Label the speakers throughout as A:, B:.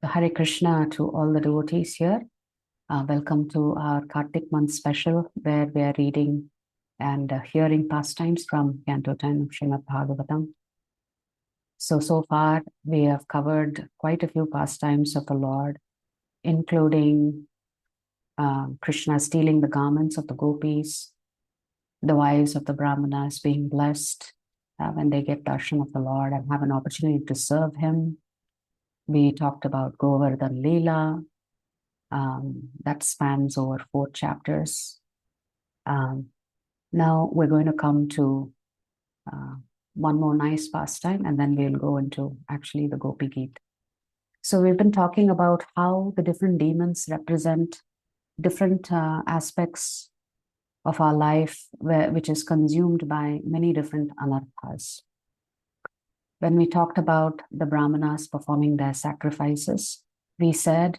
A: Hare Krishna to all the devotees here. Welcome to our Kartik month special where we are reading and hearing pastimes from Canto 10 of Srimad Bhagavatam. So far we have covered quite a few pastimes of the Lord, including Krishna stealing the garments of the gopis, the wives of the brahmanas being blessed when they get darshan of the Lord and have an opportunity to serve him. We talked about Govardhan Leela. That spans over 4 chapters. Now we're going to come to one more nice pastime, and then we'll go into actually the Gopi Gita. So we've been talking about how the different demons represent different aspects of our life, which is consumed by many different anarthas. When we talked about the brahmanas performing their sacrifices, we said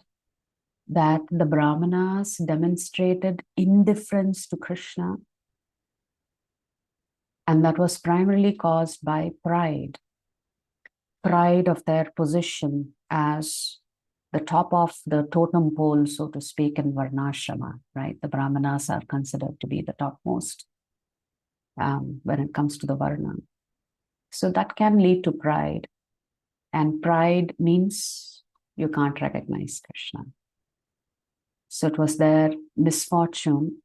A: that the brahmanas demonstrated indifference to Krishna, and that was primarily caused by pride of their position as the top of the totem pole, so to speak, in Varnashrama, right? The brahmanas are considered to be the topmost when it comes to the Varna. So that can lead to pride, and pride means you can't recognize Krishna. So it was their misfortune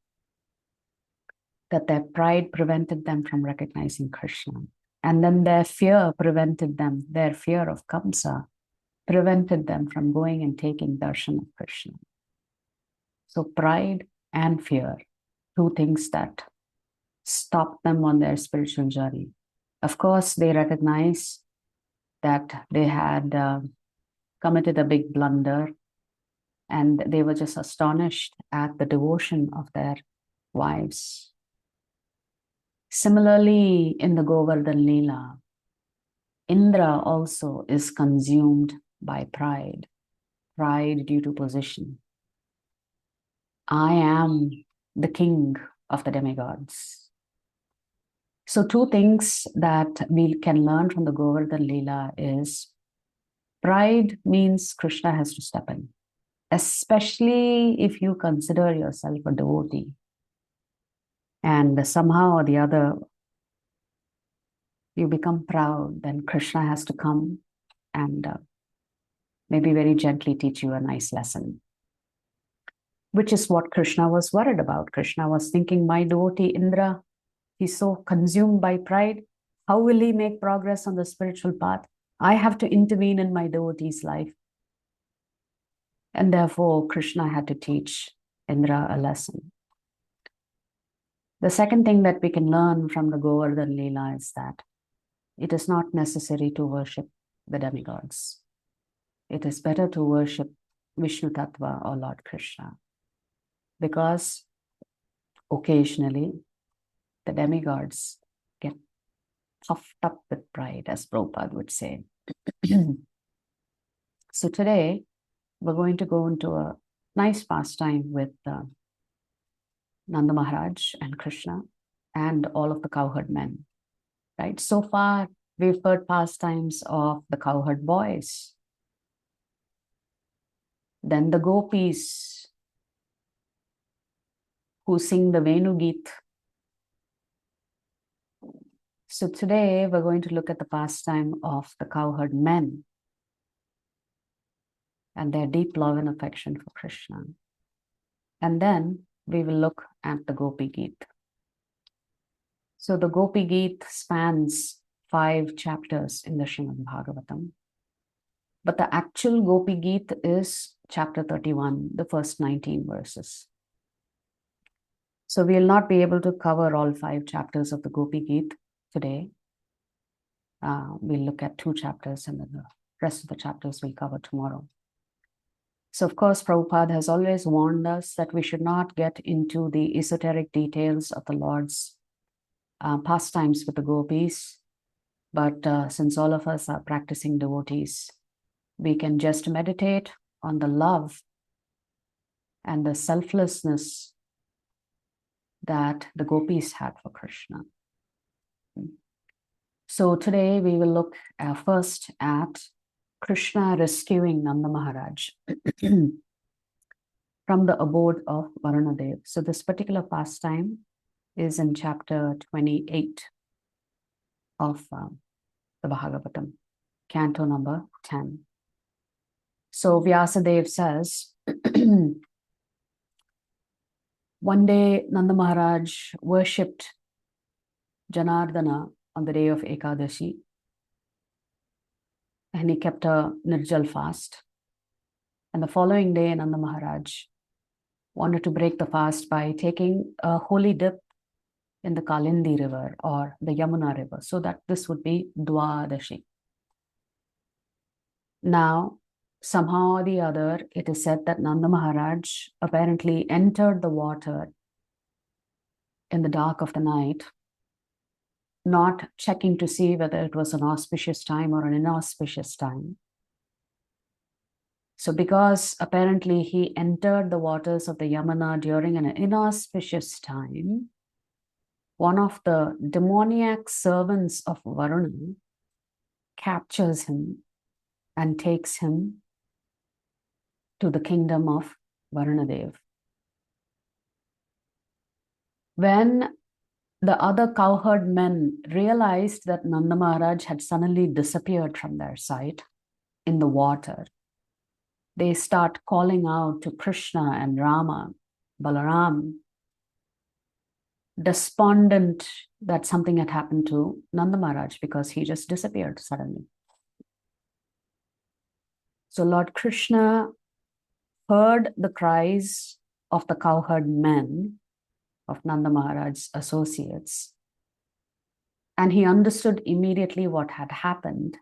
A: that their pride prevented them from recognizing Krishna. And then their fear prevented them, their fear of Kamsa prevented them from going and taking darshan of Krishna. So pride and fear, 2 things that stopped them on their spiritual journey. Of course, they recognize that they had committed a big blunder, and they were just astonished at the devotion of their wives. Similarly, in the Govardhan Leela, Indra also is consumed by pride due to position. I am the king of the demigods. So 2 things that we can learn from the Govardhan Leela is pride means Krishna has to step in, especially if you consider yourself a devotee. And somehow or the other, you become proud, then Krishna has to come and maybe very gently teach you a nice lesson, which is what Krishna was worried about. Krishna was thinking, my devotee Indra, he's so consumed by pride. How will he make progress on the spiritual path? I have to intervene in my devotee's life. And therefore, Krishna had to teach Indra a lesson. The second thing that we can learn from the Govardhan Leela is that it is not necessary to worship the demigods. It is better to worship Vishnu Tattva or Lord Krishna, because occasionally the demigods get puffed up with pride, as Prabhupada would say. So today, we're going to go into a nice pastime with Nanda Maharaja and Krishna and all of the cowherd men, right? So far, we've heard pastimes of the cowherd boys, then the gopis who sing the Venu Geet. So today, we're going to look at the pastime of the cowherd men and their deep love and affection for Krishna. And then we will look at the Gopi Gita. So the Gopi Gita spans 5 chapters in the Srimad Bhagavatam. But the actual Gopi Gita is chapter 31, the first 19 verses. So we'll not be able to cover all 5 chapters of the Gopi Gita today. We'll look at 2 chapters, and then the rest of the chapters we'll cover tomorrow. So of course, Prabhupada has always warned us that we should not get into the esoteric details of the Lord's pastimes with the gopis. But since all of us are practicing devotees, we can just meditate on the love and the selflessness that the gopis had for Krishna. So today we will look first at Krishna rescuing Nanda Maharaj from the abode of Varunadev. So this particular pastime is in chapter 28 of the Bhagavatam, canto number 10. So Vyasadeva says, one day Nanda Maharaj worshipped Janardana on the day of Ekadashi, and he kept a Nirjal fast. And the following day, Nanda Maharaj wanted to break the fast by taking a holy dip in the Kalindi river or the Yamuna river, so that this would be Dwadashi. Now, somehow or the other, it is said that Nanda Maharaj apparently entered the water in the dark of the night, not checking to see whether it was an auspicious time or an inauspicious time. So because apparently he entered the waters of the Yamuna during an inauspicious time, one of the demoniac servants of Varuna captures him and takes him to the kingdom of Varunadev. When the other cowherd men realized that Nanda Maharaj had suddenly disappeared from their sight in the water, they start calling out to Krishna and Rama, Balaram, despondent that something had happened to Nanda Maharaj because he just disappeared suddenly. So Lord Krishna heard the cries of the cowherd men, of Nanda Maharaj's associates, and he understood immediately what had happened,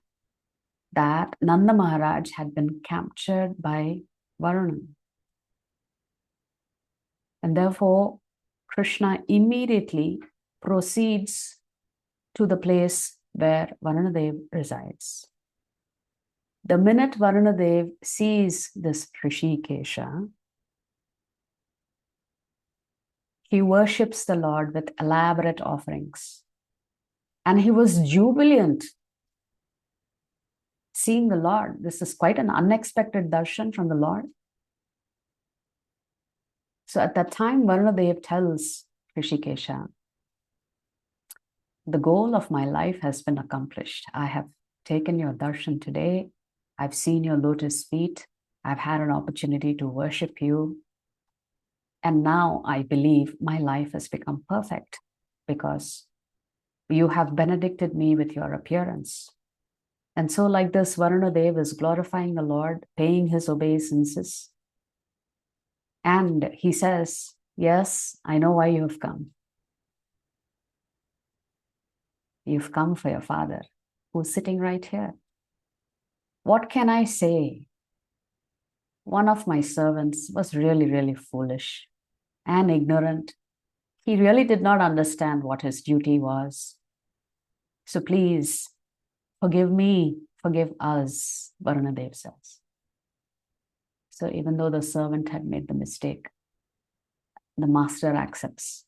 A: that Nanda Maharaj had been captured by Varuna. And therefore, Krishna immediately proceeds to the place where Varunadev resides. The minute Varunadev sees this Hrishikesha, he worships the Lord with elaborate offerings. And he was jubilant seeing the Lord. This is quite an unexpected darshan from the Lord. So at that time, Varunadev tells Hrishikesha, the goal of my life has been accomplished. I have taken your darshan today. I've seen your lotus feet. I've had an opportunity to worship you. And now I believe my life has become perfect because you have benedicted me with your appearance. And so like this, Varunadev is glorifying the Lord, paying his obeisances. And he says, yes, I know why you have come. You've come for your father, who's sitting right here. What can I say? One of my servants was really, really foolish and ignorant. He really did not understand what his duty was. So please, forgive me, forgive us, Varunadev says. So even though the servant had made the mistake, the master accepts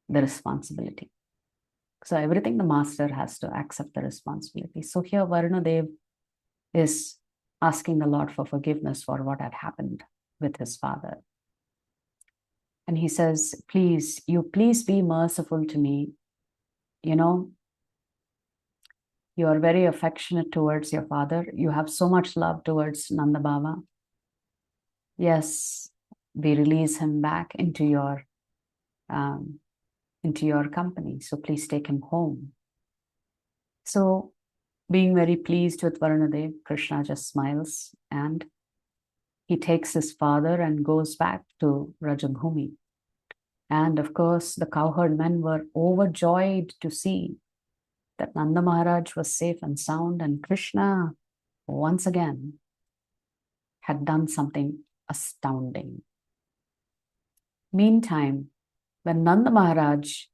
A: the responsibility. So everything the master has to accept the responsibility. So here Varunadev is asking the Lord for forgiveness for what had happened with his father. And he says, please be merciful to me. You know, you are very affectionate towards your father. You have so much love towards Nanda Baba. Yes, we release him back into your company. So please take him home. So being very pleased with Varunadev, Krishna just smiles and he takes his father and goes back to Rajabhumi. And of course, the cowherd men were overjoyed to see that Nanda Maharaj was safe and sound, and Krishna once again had done something astounding. Meantime, when Nanda Maharaj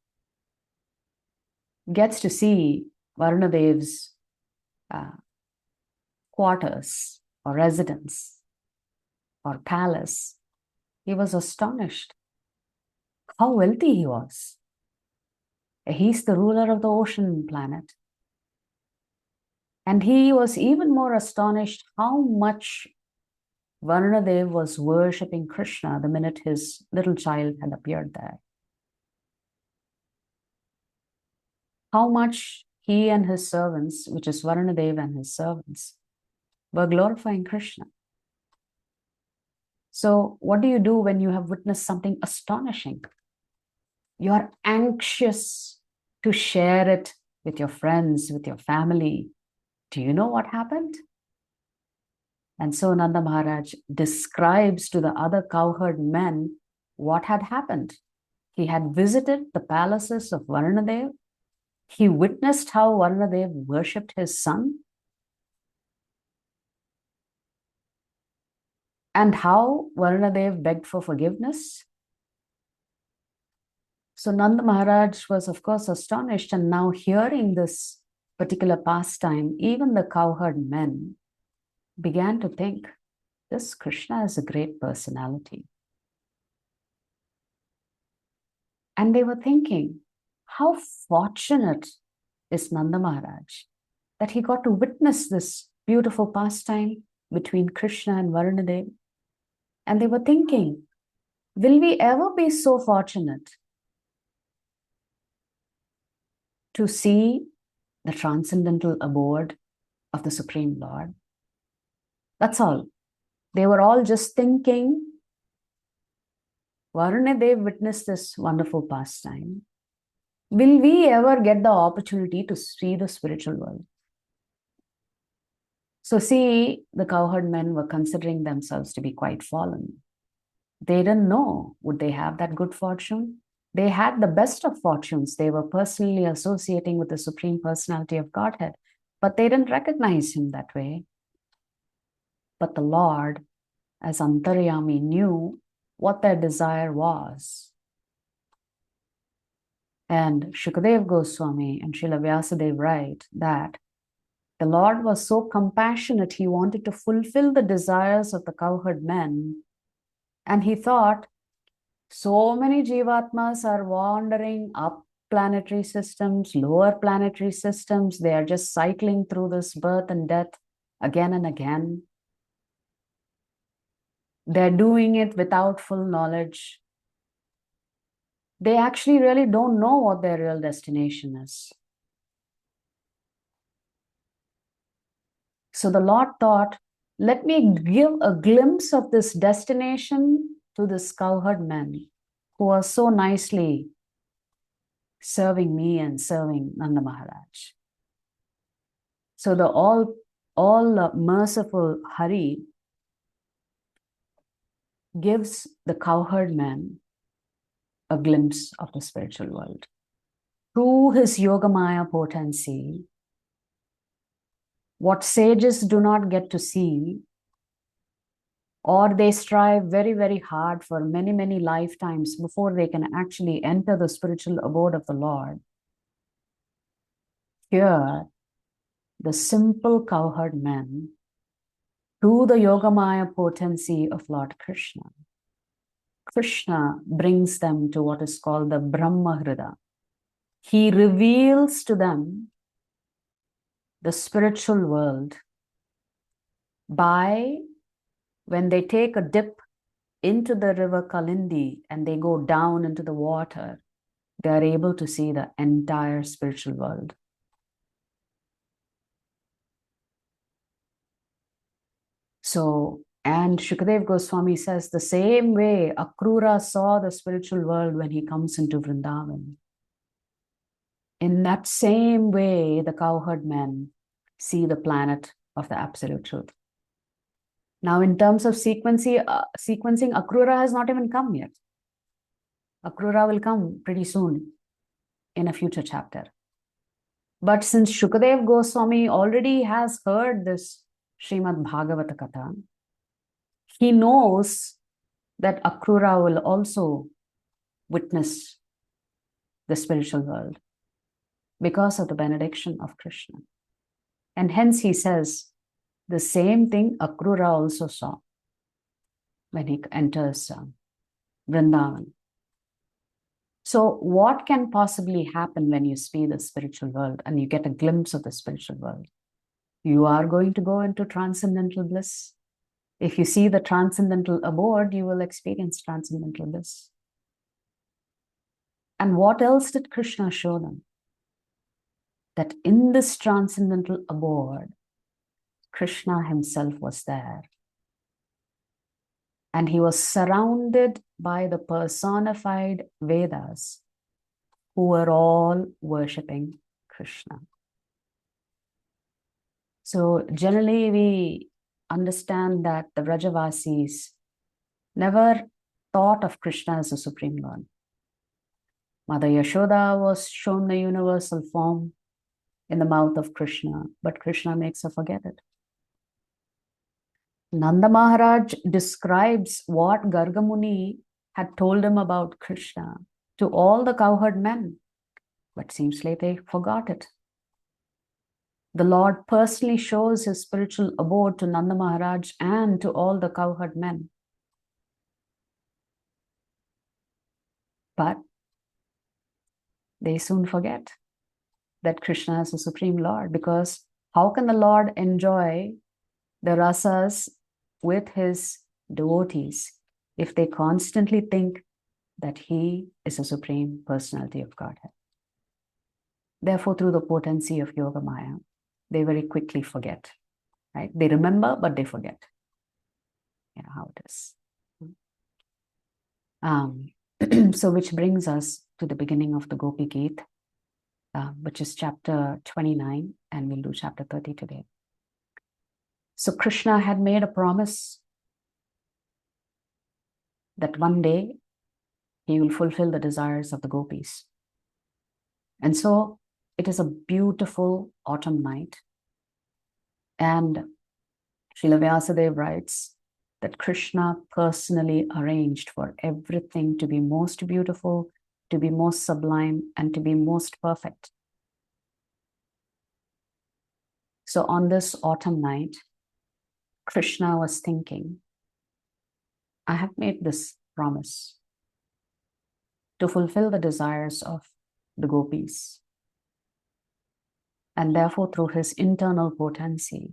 A: gets to see Varunadev's quarters or residence or palace, he was astonished how wealthy he was. He's the ruler of the ocean planet. And he was even more astonished how much Varnadev was worshipping Krishna the minute his little child had appeared there. How much he and his servants, which is Varnadev and his servants, were glorifying Krishna. So what do you do when you have witnessed something astonishing? You are anxious to share it with your friends, with your family. Do you know what happened? And so Nanda Maharaj describes to the other cowherd men what had happened. He had visited the palaces of Varnadev. He witnessed how Varnadev worshipped his son, and how Varnadev begged for forgiveness. So Nanda Maharaj was, of course, astonished, and now hearing this particular pastime, even the cowherd men began to think, this Krishna is a great personality. And they were thinking, how fortunate is Nanda Maharaj that he got to witness this beautiful pastime between Krishna and Varnadev. And they were thinking, will we ever be so fortunate to see the transcendental abode of the Supreme Lord? That's all. They were all just thinking, Varnadev witnessed this wonderful pastime. Will we ever get the opportunity to see the spiritual world? So see, the cowherd men were considering themselves to be quite fallen. They didn't know, would they have that good fortune? They had the best of fortunes. They were personally associating with the Supreme Personality of Godhead, but they didn't recognize him that way. But the Lord, as Antaryami, knew what their desire was. And Shukadev Goswami and Srila Vyasadeva write that the Lord was so compassionate, he wanted to fulfill the desires of the cowherd men. And he thought, so many Jivatmas are wandering up planetary systems, lower planetary systems. They are just cycling through this birth and death again and again. They're doing it without full knowledge. They actually really don't know what their real destination is. So the Lord thought, let me give a glimpse of this destination to this cowherd men who are so nicely serving me and serving Nanda Maharaj. So the all merciful Hari gives the cowherd man a glimpse of the spiritual world. Through his Yogamaya potency, what sages do not get to see, or they strive very, very hard for many, many lifetimes before they can actually enter the spiritual abode of the Lord. Here, the simple cowherd men, through the Yogamaya potency of Lord Krishna, Krishna brings them to what is called the Brahma Hrida. He reveals to them the spiritual world by, when they take a dip into the river Kalindi and they go down into the water, they are able to see the entire spiritual world. So, and Shukadev Goswami says the same way Akrura saw the spiritual world when he comes into Vrindavan. In that same way, the cowherd men see the planet of the absolute truth. Now, in terms of sequencing, Akrura has not even come yet. Akrura will come pretty soon in a future chapter. But since Shukadev Goswami already has heard this Srimad Bhagavata Katha, he knows that Akrura will also witness the spiritual world because of the benediction of Krishna. And hence he says, the same thing Akrura also saw when he enters Vrindavan. So what can possibly happen when you see the spiritual world and you get a glimpse of the spiritual world? you are going to go into transcendental bliss. If you see the transcendental abode, you will experience transcendental bliss. And what else did Krishna show them? That in this transcendental abode, Krishna himself was there. And he was surrounded by the personified Vedas who were all worshipping Krishna. So generally we understand that the Vrajavasis never thought of Krishna as a Supreme Lord. Mother Yashoda was shown the universal form in the mouth of Krishna, but Krishna makes her forget it. Nanda Maharaj describes what Gargamuni had told him about Krishna to all the cowherd men, but seems like they forgot it. The Lord personally shows his spiritual abode to Nanda Maharaj and to all the cowherd men. But they soon forget that Krishna is the Supreme Lord, because how can the Lord enjoy the rasas with his devotees if they constantly think that he is a Supreme Personality of Godhead? Therefore, through the potency of Yoga Maya, they very quickly forget, right? They remember, but they forget. You know how it is. So which brings us to the beginning of the Gopi Gita, which is chapter 29, and we'll do chapter 30 today. So Krishna had made a promise that one day he will fulfill the desires of the gopis. And so it is a beautiful autumn night. And Srila Vyasadeva writes that Krishna personally arranged for everything to be most beautiful, to be most sublime, and to be most perfect. So on this autumn night, Krishna was thinking, I have made this promise to fulfill the desires of the gopis. And therefore, through his internal potency,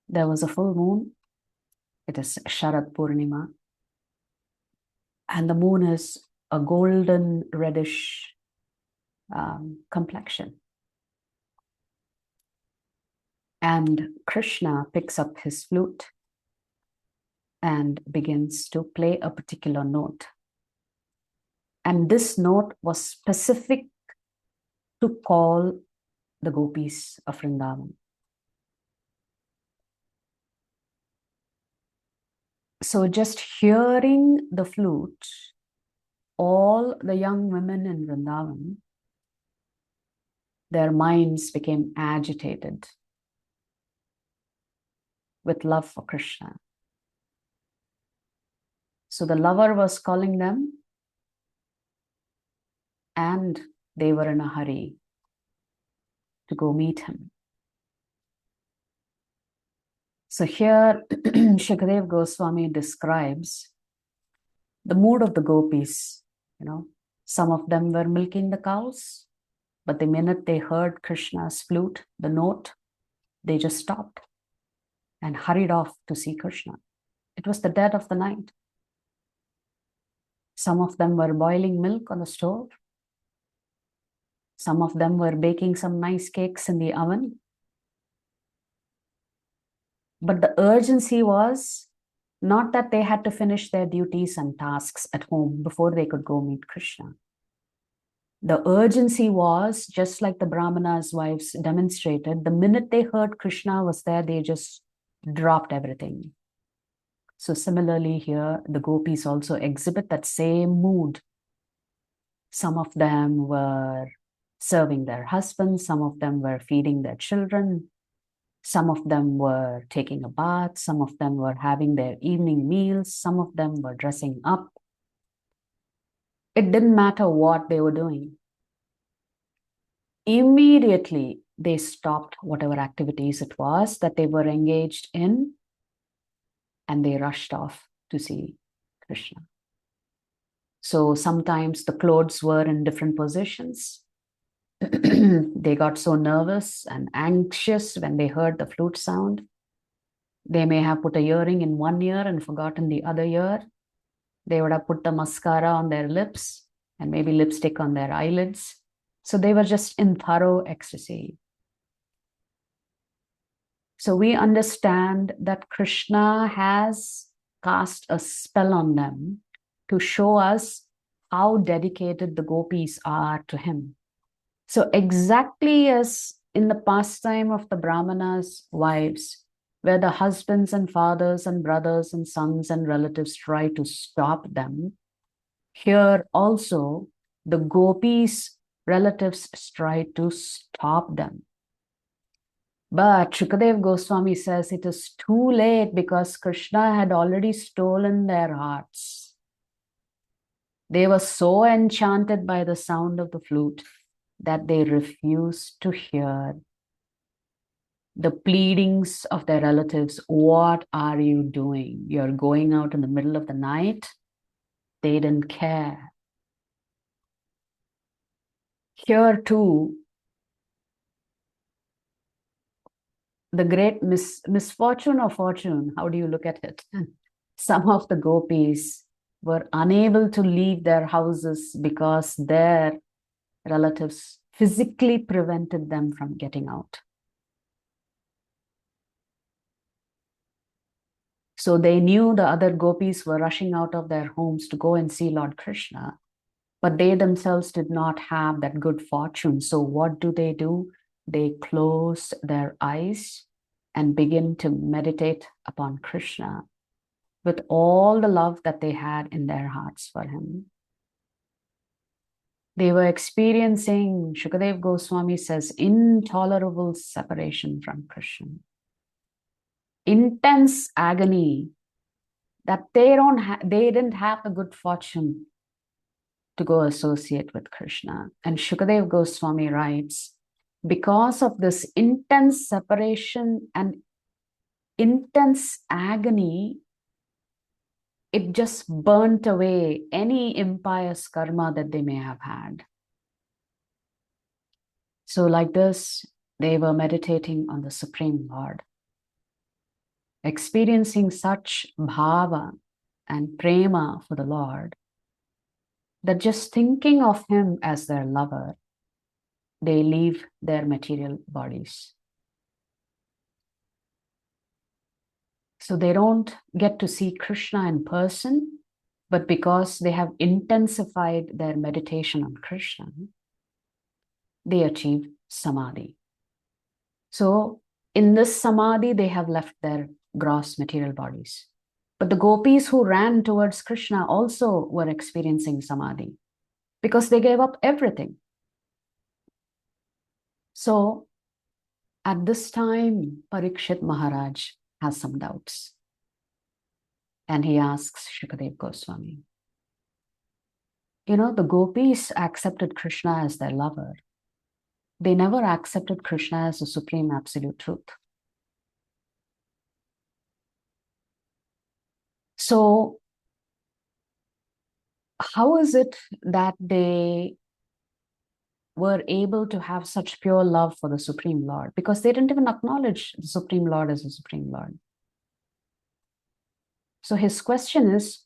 A: there was a full moon. It is Sharad Purnima. And the moon is a golden reddish complexion. And Krishna picks up his flute and begins to play a particular note. And this note was specific to call the gopis of Vrindavan. So just hearing the flute, all the young women in Vrindavan, their minds became agitated with love for Krishna. So the lover was calling them, and they were in a hurry to go meet him. So here, Shukadeva Goswami describes the mood of the gopis. You know, some of them were milking the cows, but the minute they heard Krishna's flute, the note, they just stopped and hurried off to see Krishna. It was the dead of the night. Some of them were boiling milk on the stove. Some of them were baking some nice cakes in the oven. But the urgency was not that they had to finish their duties and tasks at home before they could go meet Krishna. The urgency was, just like the Brahmana's wives demonstrated, the minute they heard Krishna was there, they just dropped everything. So similarly here, the gopis also exhibit that same mood. Some of them were serving their husbands, some of them were feeding their children, some of them were taking a bath, some of them were having their evening meals, some of them were dressing up. It didn't matter what they were doing. Immediately, they stopped whatever activities it was that they were engaged in, and they rushed off to see Krishna. So sometimes the clothes were in different positions. They got so nervous and anxious when they heard the flute sound. They may have put a earring in one ear and forgotten the other ear. They would have put the mascara on their lips and maybe lipstick on their eyelids. So they were just in thorough ecstasy. So we understand that Krishna has cast a spell on them to show us how dedicated the gopis are to him. So exactly as in the pastime of the Brahmanas' wives, where the husbands and fathers and brothers and sons and relatives try to stop them, here also the gopis' relatives try to stop them. But Shukadev Goswami says it is too late because Krishna had already stolen their hearts. They were so enchanted by the sound of the flute that they refused to hear the pleadings of their relatives. What are you doing? You're going out in the middle of the night. They didn't care. Here too, the great misfortune or fortune, how do you look at it? Some of the gopis were unable to leave their houses because their relatives physically prevented them from getting out. So they knew the other gopis were rushing out of their homes to go and see Lord Krishna, but they themselves did not have that good fortune. So what do? They close their eyes and begin to meditate upon Krishna with all the love that they had in their hearts for him. They were experiencing, Shukadev Goswami says, intolerable separation from Krishna. Intense agony that they didn't have the good fortune to go associate with Krishna. And Shukadev Goswami writes, because of this intense separation and intense agony, it just burnt away any impious karma that they may have had. So like this, they were meditating on the Supreme Lord, experiencing such bhava and prema for the Lord, that just thinking of him as their lover, they leave their material bodies. So they don't get to see Krishna in person, but because they have intensified their meditation on Krishna, they achieve samadhi. So in this samadhi, they have left their gross material bodies. But the gopis who ran towards Krishna also were experiencing samadhi because they gave up everything. So at this time, Parikshit Maharaj has some doubts. And he asks Shukadev Goswami, the gopis accepted Krishna as their lover. They never accepted Krishna as the supreme absolute truth. So how is it that they were able to have such pure love for the Supreme Lord? Because they didn't even acknowledge the Supreme Lord as the Supreme Lord. So his question is,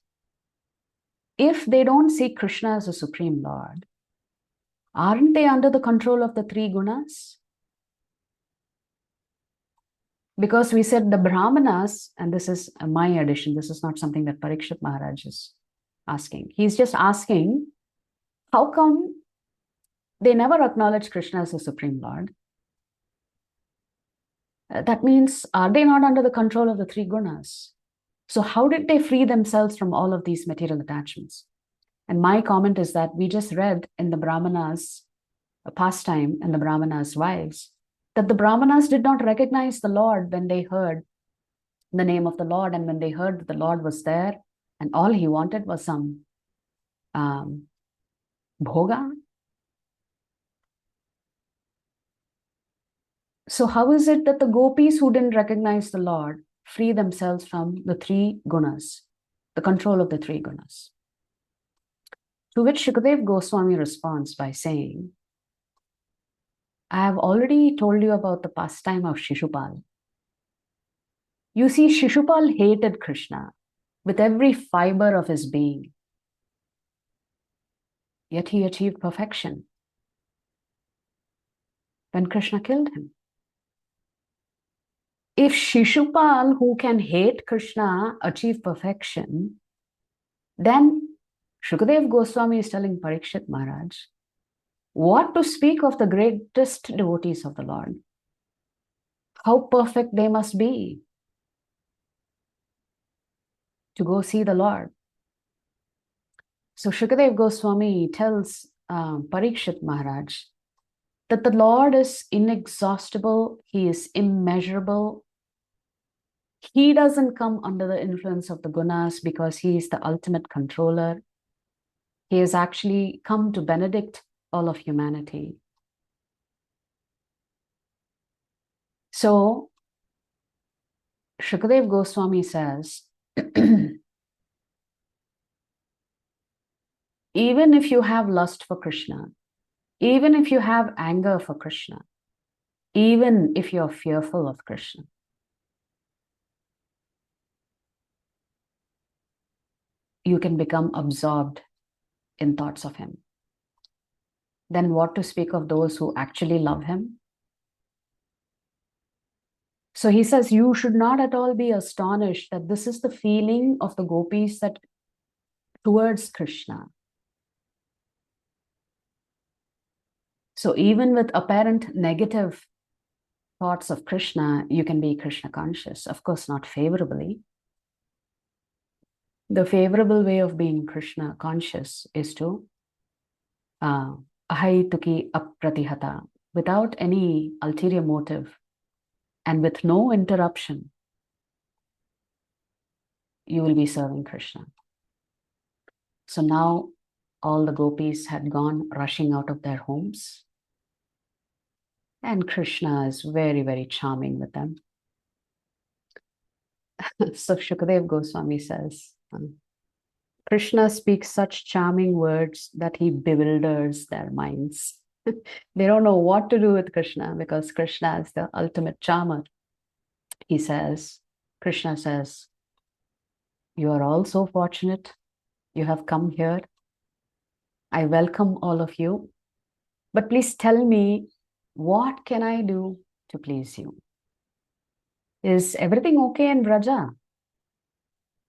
A: if they don't see Krishna as the Supreme Lord, aren't they under the control of the three gunas? Because we said the Brahmanas, and this is my addition, this is not something that Parikshit Maharaj is asking. He's just asking, how come they never acknowledge Krishna as the Supreme Lord? That means, are they not under the control of the three gunas? So how did they free themselves from all of these material attachments? And my comment is that we just read in the Brahmanas' pastime and the Brahmanas' wives, that the Brahmanas did not recognize the Lord when they heard the name of the Lord, and when they heard that the Lord was there, and all he wanted was some bhoga. So how is it that the gopis who didn't recognize the Lord free themselves from the three gunas, the control of the three gunas? To which Shukadev Goswami responds by saying, I have already told you about the pastime of Shishupal. You see, Shishupal hated Krishna with every fiber of his being. Yet he achieved perfection when Krishna killed him. If Shishupal, who can hate Krishna, achieve perfection, then Shukadev Goswami is telling Parikshit Maharaj, what to speak of the greatest devotees of the Lord? How perfect they must be to go see the Lord. So Shukadev Goswami tells Parikshit Maharaj that the Lord is inexhaustible, he is immeasurable. He doesn't come under the influence of the gunas because he is the ultimate controller. He has actually come to benedict all of humanity. So Shukadev Goswami says, even if you have lust for Krishna, even if you have anger for Krishna, even if you're fearful of Krishna, you can become absorbed in thoughts of him. Then what to speak of those who actually love him? So he says, you should not at all be astonished that this is the feeling of the gopis that towards Krishna. So even with apparent negative thoughts of Krishna, you can be Krishna conscious. Of course, not favorably. The favorable way of being Krishna conscious is to ahaituki apratihata, without any ulterior motive and with no interruption, you will be serving Krishna. So now all the gopis had gone rushing out of their homes. And Krishna is very, very charming with them. So Shukadev Goswami says, Krishna speaks such charming words that he bewilders their minds. They don't know what to do with Krishna because Krishna is the ultimate charmer. He says, Krishna says, you are all so fortunate. You have come here. I welcome all of you. But please tell me, what can I do to please you? Is everything okay in Vraja?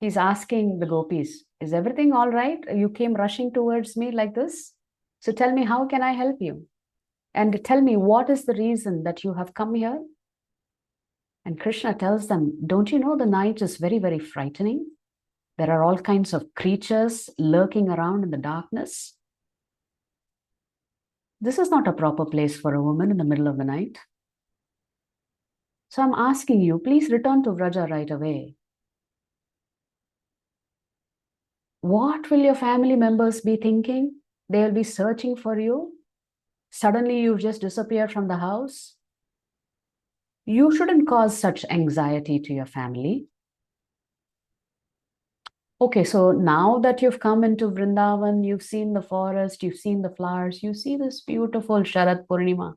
A: He's asking the gopis, is everything all right? You came rushing towards me like this. So tell me, how can I help you? And tell me, what is the reason that you have come here? And Krishna tells them, don't you know the night is very, very frightening? There are all kinds of creatures lurking around in the darkness. This is not a proper place for a woman in the middle of the night. So I'm asking you, please return to Vraja right away. What will your family members be thinking? They'll be searching for you. Suddenly you've just disappeared from the house. You shouldn't cause such anxiety to your family. Okay, so now that you've come into Vrindavan, you've seen the forest, you've seen the flowers, you see this beautiful Sharad Purnima,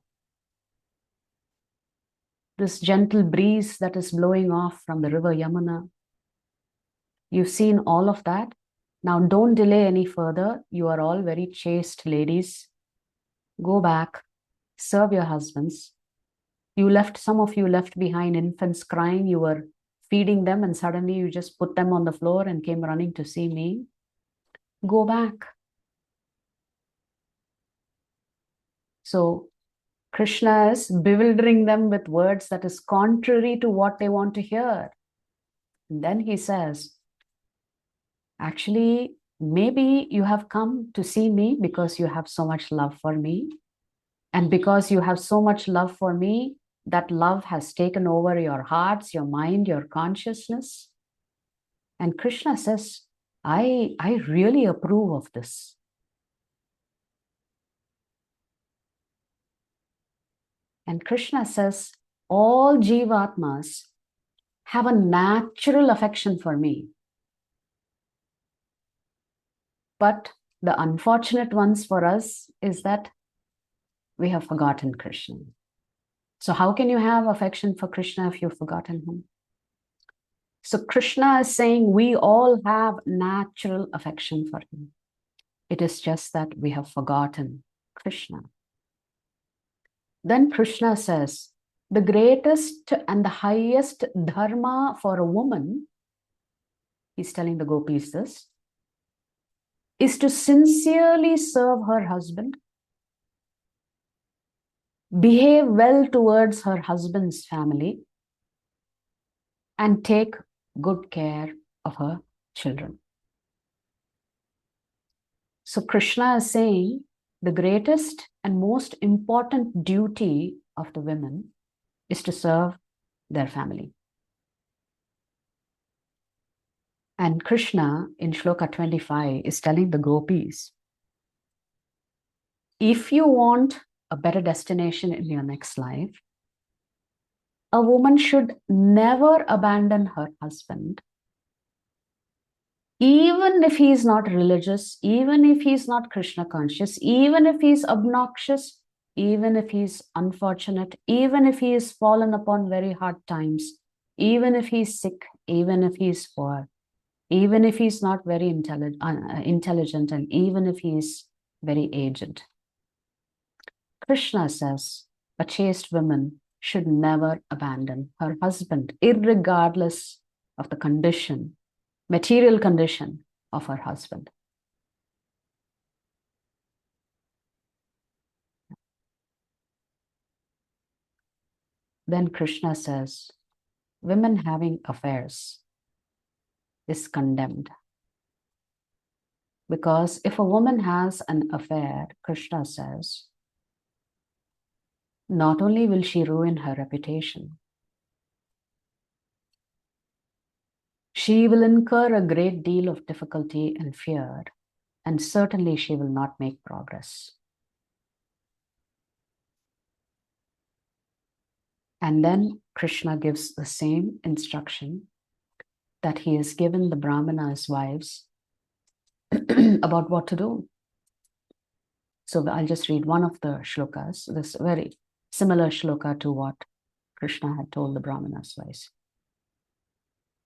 A: this gentle breeze that is blowing off from the river Yamuna. You've seen all of that. Now don't delay any further. You are all very chaste ladies. Go back, serve your husbands. Some of you left behind infants crying. You were feeding them and suddenly you just put them on the floor and came running to see me. Go back. So Krishna is bewildering them with words that is contrary to what they want to hear. And then he says, actually, maybe you have come to see me because you have so much love for me. And because you have so much love for me, that love has taken over your hearts, your mind, your consciousness. And Krishna says, I really approve of this. And Krishna says, all Jivatmas have a natural affection for me. But the unfortunate ones for us is that we have forgotten Krishna. So how can you have affection for Krishna if you've forgotten him? So Krishna is saying we all have natural affection for him. It is just that we have forgotten Krishna. Then Krishna says, the greatest and the highest dharma for a woman, he's telling the gopis this, is to sincerely serve her husband, behave well towards her husband's family, and take good care of her children. So Krishna is saying the greatest and most important duty of the women is to serve their family. And Krishna in Sloka 25 is telling the gopis, if you want a better destination in your next life, a woman should never abandon her husband, even if he is not religious, even if he is not Krishna conscious, even if he is obnoxious, even if he is unfortunate, even if he is fallen upon very hard times, even if he is sick, even if he is poor, even if he is not very intelligent, and even if he is very aged. Krishna says a chaste woman should never abandon her husband, irregardless of the condition, material condition of her husband. Then Krishna says, women having affairs is condemned. Because if a woman has an affair, Krishna says, not only will she ruin her reputation, she will incur a great deal of difficulty and fear, and certainly she will not make progress. And then Krishna gives the same instruction that he has given the Brahmanas' wives about what to do. So I'll just read one of the shlokas, this very similar shloka to what Krishna had told the Brahmanas' wives.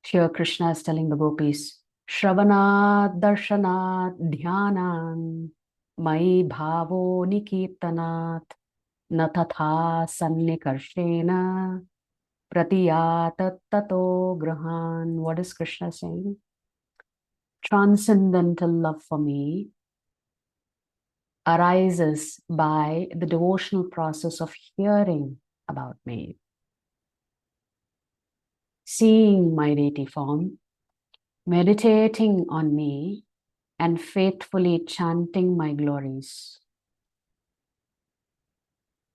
A: Here Krishna is telling the gopis, Shravanat darshanat dhyanan mai bhavo nikirtanat na tatha sannikarshena pratiyat tato grahan. What is Krishna saying? Transcendental love for me arises by the devotional process of hearing about me, seeing my deity form, meditating on me, and faithfully chanting my glories.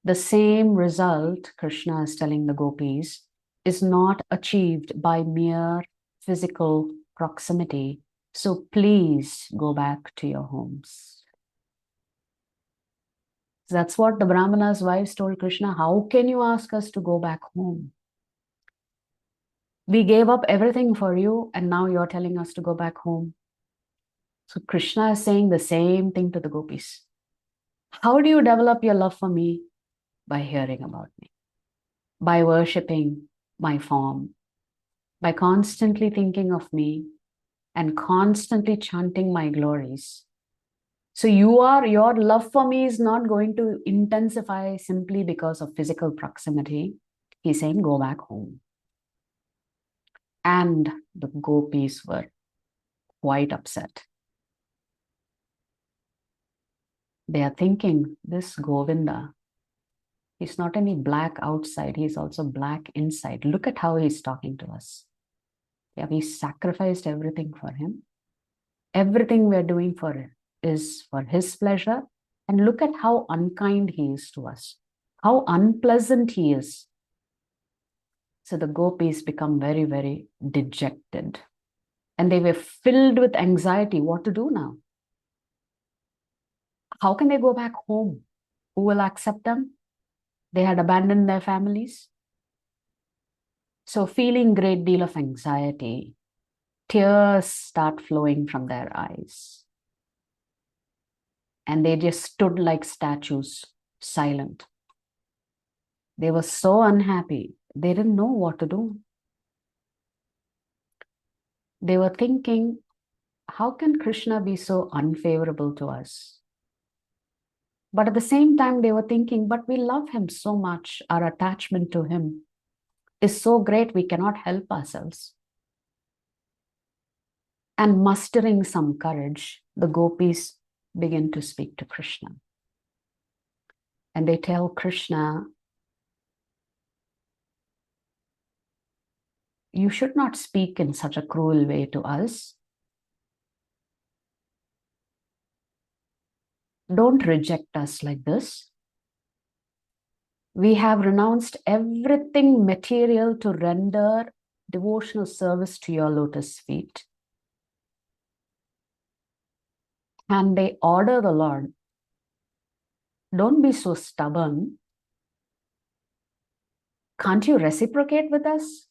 A: The same result, Krishna is telling the gopis, is not achieved by mere physical proximity. So please go back to your homes. That's what the Brahmana's wives told Krishna. How can you ask us to go back home? We gave up everything for you, and now you're telling us to go back home. So Krishna is saying the same thing to the gopis. How do you develop your love for me? By hearing about me, by worshipping my form, by constantly thinking of me and constantly chanting my glories. So your love for me is not going to intensify simply because of physical proximity. He's saying, go back home. And the gopis were quite upset. They are thinking, this Govinda, he's not only black outside, he's also black inside. Look at how he's talking to us. Yeah, we sacrificed everything for him. Everything we're doing for him is for his pleasure. And look at how unkind he is to us, how unpleasant he is. So the gopis become very, very dejected. And they were filled with anxiety. What to do now? How can they go back home? Who will accept them? They had abandoned their families. So feeling great deal of anxiety, tears start flowing from their eyes. And they just stood like statues, silent. They were so unhappy. They didn't know what to do. They were thinking, how can Krishna be so unfavorable to us? But at the same time, they were thinking, but we love him so much. Our attachment to him is so great, we cannot help ourselves. And mustering some courage, the gopis begin to speak to Krishna. And they tell Krishna, you should not speak in such a cruel way to us. Don't reject us like this. We have renounced everything material to render devotional service to your lotus feet. And they order the Lord, don't be so stubborn. Can't you reciprocate with us?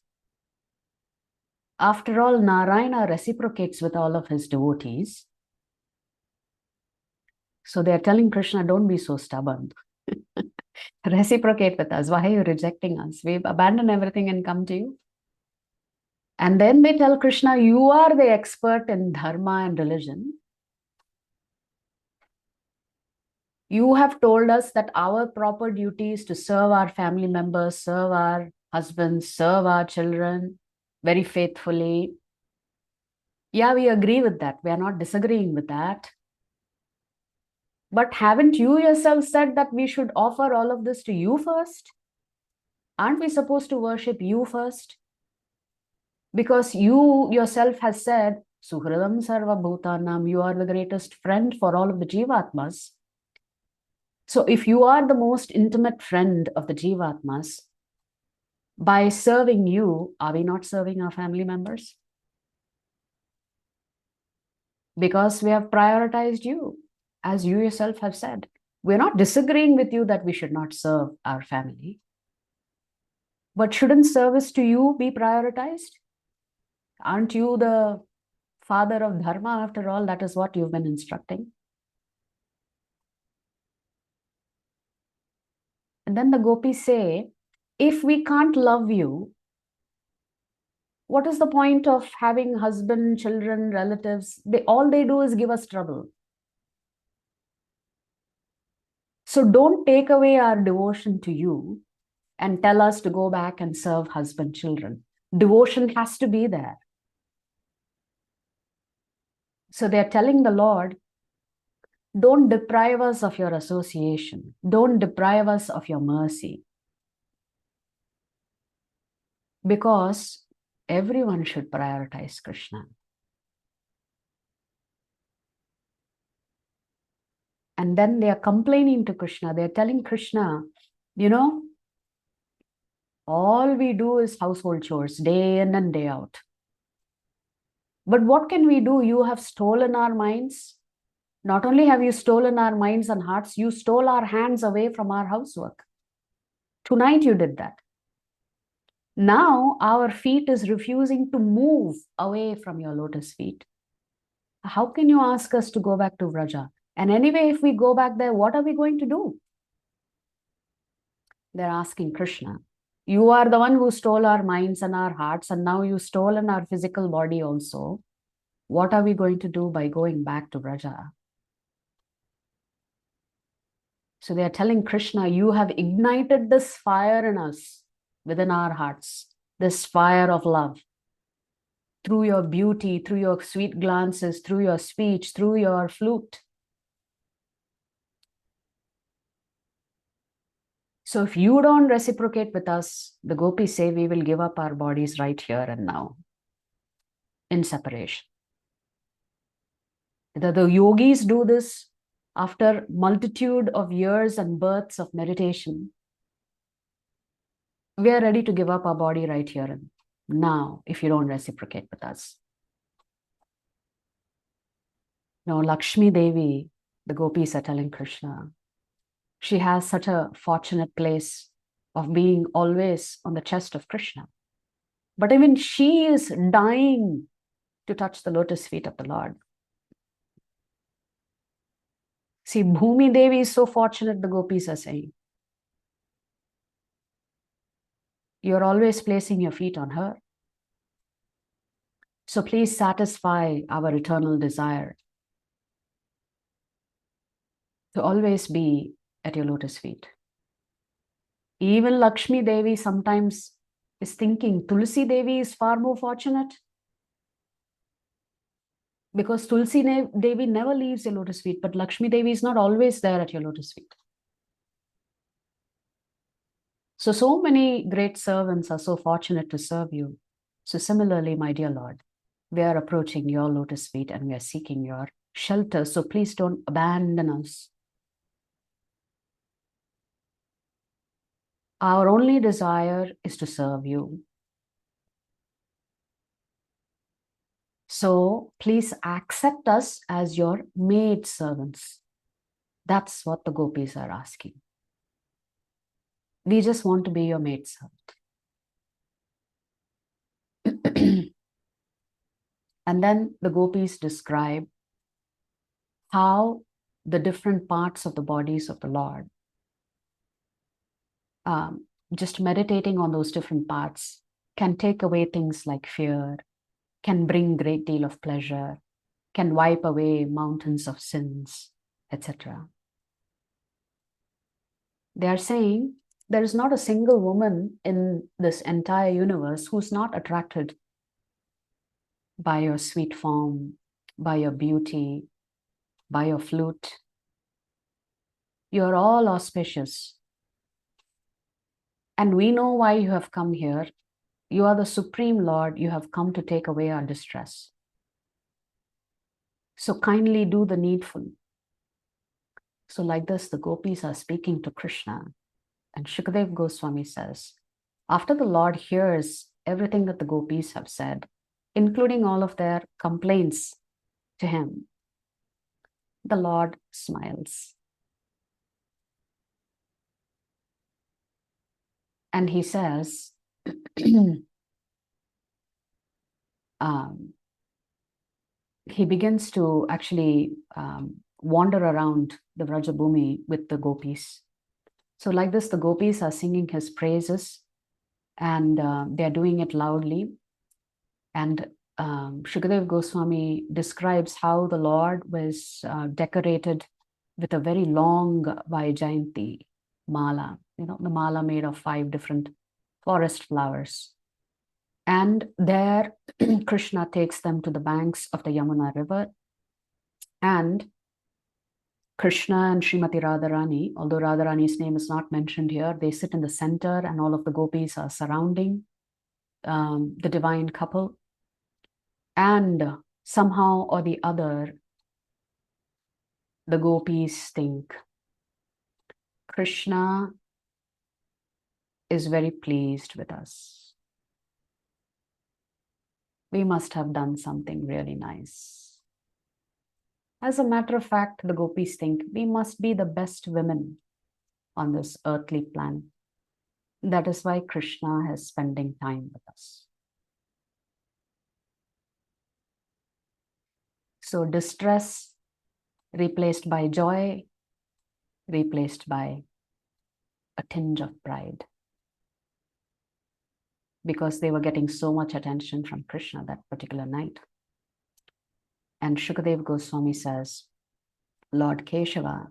A: After all, Narayana reciprocates with all of his devotees. So they're telling Krishna, don't be so stubborn. Reciprocate with us. Why are you rejecting us? We've abandoned everything and come to you. And then they tell Krishna, you are the expert in dharma and religion. You have told us that our proper duty is to serve our family members, serve our husbands, serve our children very faithfully. Yeah, we agree with that. We are not disagreeing with that. But haven't you yourself said that we should offer all of this to you first? Aren't we supposed to worship you first? Because you yourself has said, Suhridam Sarva Bhutanam, you are the greatest friend for all of the Jivatmas. So if you are the most intimate friend of the Jivatmas, by serving you, are we not serving our family members? Because we have prioritized you, as you yourself have said. We're not disagreeing with you that we should not serve our family. But shouldn't service to you be prioritized? Aren't you the father of dharma after all? That is what you've been instructing. And then the gopis say, if we can't love you, what is the point of having husband, children, relatives? All they do is give us trouble. So don't take away our devotion to you and tell us to go back and serve husband, children. Devotion has to be there. So they're telling the Lord, don't deprive us of your association. Don't deprive us of your mercy. Because everyone should prioritize Krishna. And then they are complaining to Krishna. They're telling Krishna, you know, all we do is household chores, day in and day out. But what can we do? You have stolen our minds. Not only have you stolen our minds and hearts, you stole our hands away from our housework. Tonight you did that. Now our feet is refusing to move away from your lotus feet. How can you ask us to go back to Vraja? And anyway, if we go back there, what are we going to do? They're asking Krishna, you are the one who stole our minds and our hearts, and now you've stolen our physical body also. What are we going to do by going back to Vraja? So they are telling Krishna, you have ignited this fire in us, within our hearts, this fire of love. Through your beauty, through your sweet glances, through your speech, through your flute. So if you don't reciprocate with us, the gopis say we will give up our bodies right here and now, in separation. The yogis do this after multitude of years and births of meditation. We are ready to give up our body right here and now if you don't reciprocate with us. Now, Lakshmi Devi, the gopis are telling Krishna, she has such a fortunate place of being always on the chest of Krishna. But even she is dying to touch the lotus feet of the Lord. See, Bhumi Devi is so fortunate, the gopis are saying. You're always placing your feet on her. So please satisfy our eternal desire to always be at your lotus feet. Even Lakshmi Devi sometimes is thinking Tulsi Devi is far more fortunate, because Tulsi Devi never leaves your lotus feet, but Lakshmi Devi is not always there at your lotus feet. So many great servants are so fortunate to serve you. So similarly, my dear Lord, we are approaching your lotus feet and we are seeking your shelter. So please don't abandon us. Our only desire is to serve you. So please accept us as your maid servants. That's what the gopis are asking. We just want to be your maid servant. And then the gopis describe how the different parts of the bodies of the Lord, just meditating on those different parts, can take away things like fear, can bring great deal of pleasure, can wipe away mountains of sins, etc. They are saying there is not a single woman in this entire universe who's not attracted by your sweet form, by your beauty, by your flute. You're all auspicious. And we know why you have come here. You are the Supreme Lord. You have come to take away our distress. So kindly do the needful. So like this, the gopis are speaking to Krishna. And Shukadev Goswami says, after the Lord hears everything that the gopis have said, including all of their complaints to him, the Lord smiles. And he says, he begins to actually wander around the Vrajabhumi with the gopis. So like this, the gopis are singing his praises, and they're doing it loudly. And Shukadev Goswami describes how the Lord was decorated with a very long Vaijayanti mala, the mala made of 5 different forest flowers. And there, Krishna takes them to the banks of the Yamuna river. And Krishna and Srimati Radharani, although Radharani's name is not mentioned here, they sit in the center and all of the gopis are surrounding the divine couple. And somehow or the other, the gopis think Krishna is very pleased with us. We must have done something really nice. As a matter of fact, the gopis think we must be the best women on this earthly planet. That is why Krishna is spending time with us. So distress replaced by joy, replaced by a tinge of pride, because they were getting so much attention from Krishna that particular night. And Shukadev Goswami says, Lord Keshava,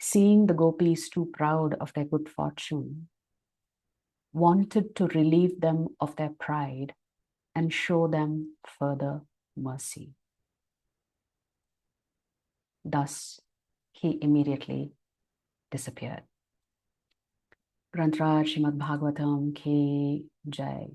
A: seeing the gopis too proud of their good fortune, wanted to relieve them of their pride and show them further mercy. Thus, he immediately disappeared. Grantraj Srimad Bhagavatam ki Jai.